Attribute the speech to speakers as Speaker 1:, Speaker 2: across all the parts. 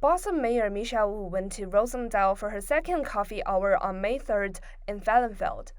Speaker 1: Boston Mayor Michelle Wu went to Roslindale for her second coffee hour on May 3rd in Fallonfield.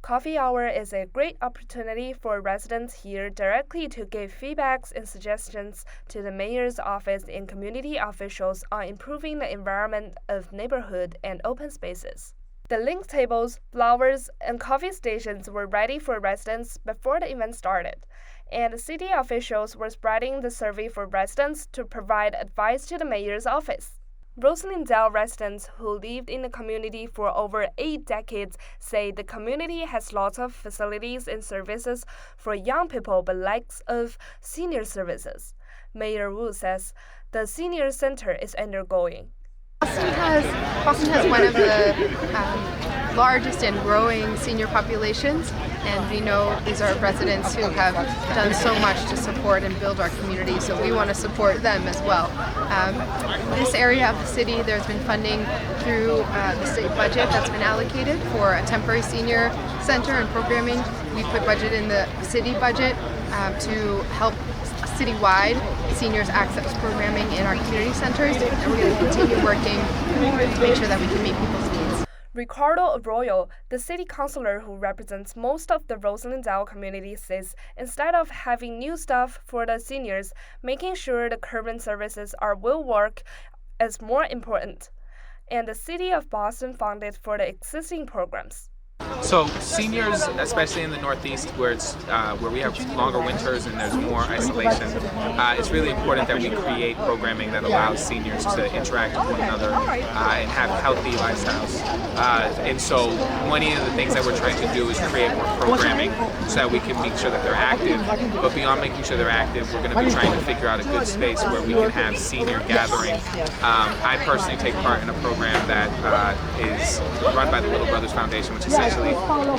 Speaker 1: Coffee hour is a great opportunity for residents here directly to give feedbacks and suggestions to the mayor's office and community officials on improving the environment of neighborhood and open spaces. The link tables, flowers, and coffee stations were ready for residents before the event started, and city officials were spreading the survey for residents to provide advice to the mayor's office. Roslindale residents who lived in the community for over 8 decades say the community has lots of facilities and services for young people but lacks of senior services. Mayor Wu says the senior center is undergoing.
Speaker 2: Boston has one of the largest and growing senior populations, and we know these are residents who have done so much to support and build our community, so we want to support them as well. This area of the city, there's been funding through the state budget that's been allocated for a temporary senior center and programming. We put budget in the city budget to help citywide seniors access programming in our community centers, and we're going to continue working to make sure that we can meet people's needs.
Speaker 1: Ricardo Arroyo, the city councilor who represents most of the Roslindale community, says instead of having new stuff for the seniors, making sure the current services will work is more important, and the city of Boston funded for the existing programs.
Speaker 3: So seniors, especially in the Northeast, where we have longer winters and there's more isolation, it's really important that we create programming that allows seniors to interact with one another and have healthy lifestyles. And so one of the things that we're trying to do is create more programming so that we can make sure that they're active. But beyond making sure they're active, we're going to be trying to figure out a good space where we can have senior gathering. I personally take part in a program that is run by the Little Brothers Foundation, which essentially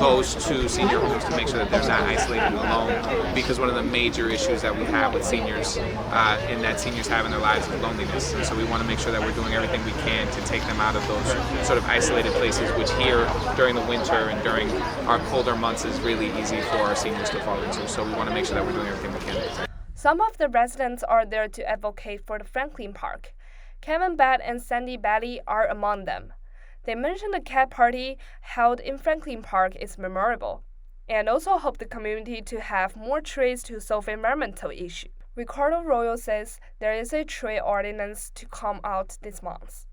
Speaker 3: goes to senior homes to make sure that they're not isolated and alone, because one of the major issues that we have with seniors and that seniors have in their lives is loneliness. And so we want to make sure that we're doing everything we can to take them out of those sort of isolated places, which here during the winter and during our colder months is really easy for our seniors to fall into. So we want to make sure that we're doing everything we can.
Speaker 1: Some of the residents are there to advocate for the Franklin Park. Kevin Batt and Sandy Batty are among them. They mentioned the cat party held in Franklin Park is memorable, and also hope the community to have more trees to solve environmental issues. Ricardo Royal says there is a tree ordinance to come out this month.